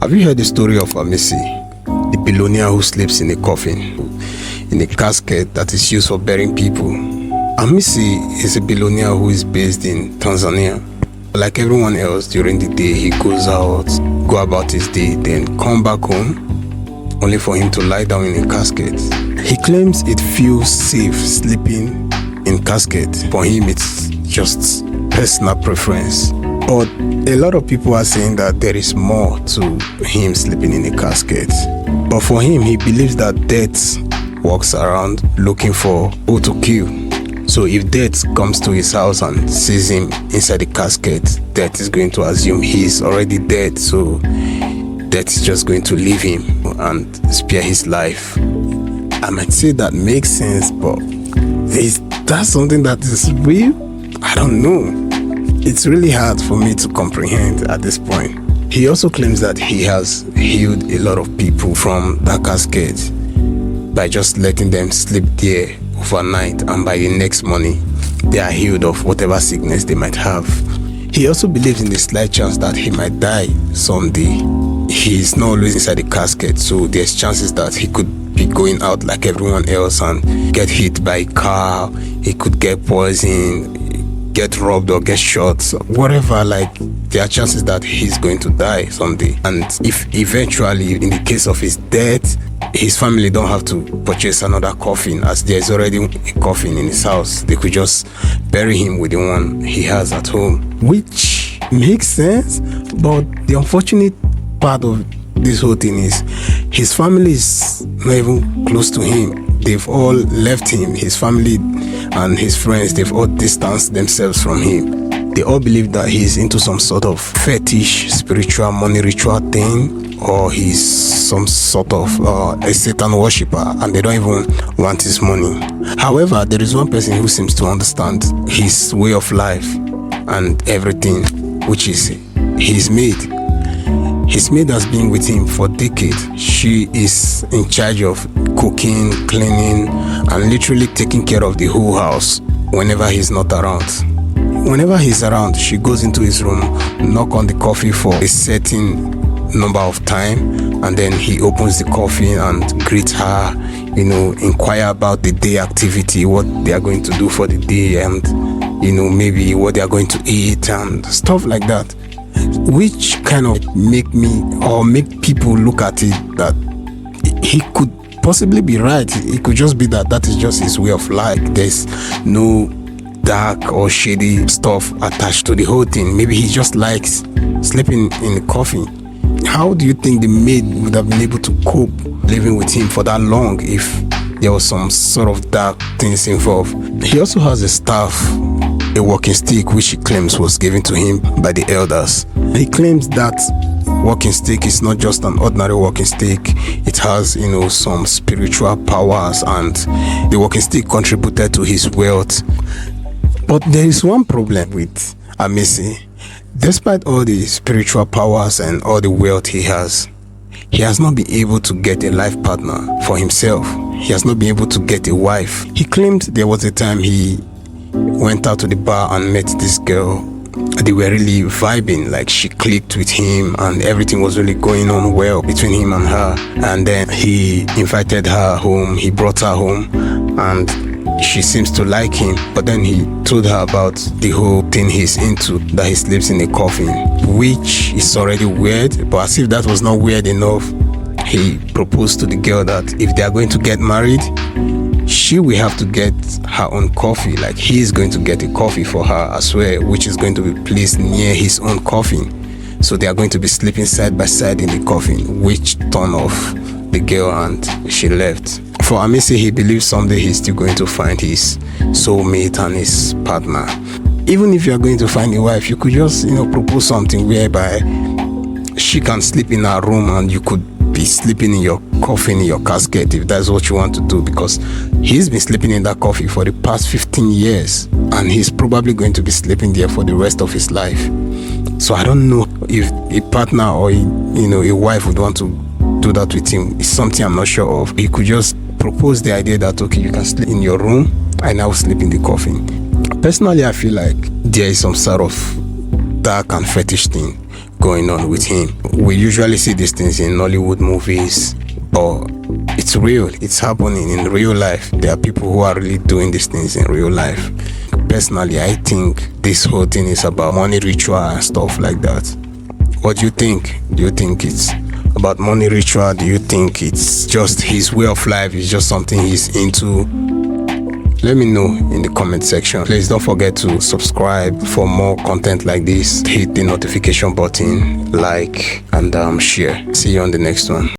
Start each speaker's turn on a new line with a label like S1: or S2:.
S1: Have you heard the story of Amisi, the billionaire who sleeps in a coffin, in a casket that is used for burying people? Amisi is a billionaire who is based in Tanzania. Like everyone else, during the day he goes out, go about his day, then come back home, only for him to lie down in a casket. He claims it feels safe sleeping in casket. For him, it's just personal preference. But a lot of people are saying that there is more to him sleeping in a casket. But for him, he believes that death walks around looking for who to kill. So if death comes to his house and sees him inside the casket, death is going to assume he's already dead. So death is just going to leave him and spare his life. I might say that makes sense, but is that something that is real? I don't know. It's really hard for me to comprehend at this point. He also claims that he has healed a lot of people from that casket by just letting them sleep there overnight, and by the next morning they are healed of whatever sickness they might have. He also believes in the slight chance that he might die someday. He is not always inside the casket, so there's chances that he could be going out like everyone else and get hit by a car. He could get poisoned, get robbed or get shot, whatever. Like, there are chances that he's going to die someday. And if eventually, in the case of his death, his family don't have to purchase another coffin, as there's already a coffin in his house. They could just bury him with the one he has at home, which makes sense. But the unfortunate part of this whole thing is his family is not even close to him. They've all left him. His family and his friends, they've all distanced themselves from him. They all believe that he's into some sort of fetish, spiritual, money ritual thing, or he's some sort of a Satan worshipper, and they don't even want his money. However, there is one person who seems to understand his way of life and everything, which is his maid. His maid has been with him for decades. She is in charge of cooking, cleaning, and literally taking care of the whole house whenever he's not around. Whenever he's around, she goes into his room, knock on the coffee for a certain number of time, and then he opens the coffee and greets her, inquire about the day activity, what they are going to do for the day, and maybe what they are going to eat and stuff like that. Which kind of make people look at it that he could possibly be right. It could just be that is just his way of life. There's no dark or shady stuff attached to the whole thing. Maybe he just likes sleeping in the coffin. How do you think the maid would have been able to cope living with him for that long if there was some sort of dark things involved? He also has a staff, a walking stick, which he claims was given to him by the elders. He claims that walking stick is not just an ordinary walking stick. It has, some spiritual powers, and the walking stick contributed to his wealth. But there is one problem with Amisi. Despite all the spiritual powers and all the wealth he has not been able to get a life partner for himself. He has not been able to get a wife. He claimed there was a time he went out to the bar and met this girl. They were really vibing, like she clicked with him and everything was really going on well between him and her. And then he invited her home, he brought her home, and she seems to like him. But then he told her about the whole thing he's into, that he sleeps in a coffin, which is already weird. But as if that was not weird enough, he proposed to the girl that if they are going to get married, she will have to get her own coffee. Like, he is going to get a coffee for her as well, which is going to be placed near his own coffin. So they are going to be sleeping side by side in the coffin, which turned off the girl and she left. For Amisi, he believes someday he's still going to find his soulmate and his partner. Even if you are going to find a wife, you could just, propose something whereby she can sleep in her room and you could be sleeping in your coffin, in your casket, if that's what you want to do, because he's been sleeping in that coffin for the past 15 years and he's probably going to be sleeping there for the rest of his life. So I don't know if a partner or a wife would want to do that with him. It's something I'm not sure of. He could just propose the idea that, okay, you can sleep in your room and I will sleep in the coffin. Personally, I feel like there is some sort of dark and fetish thing going on with him. We usually see these things in Nollywood movies, but it's real. It's happening in real life. There are people who are really doing these things in real life. Personally, I think this whole thing is about money ritual and stuff like that. What do you think? Do you think it's about money ritual? Do you think it's just his way of life? It's just something he's into? Let me know in the comment section. Please don't forget to subscribe for more content like this. Hit the notification button, like, and share. See you on the next one.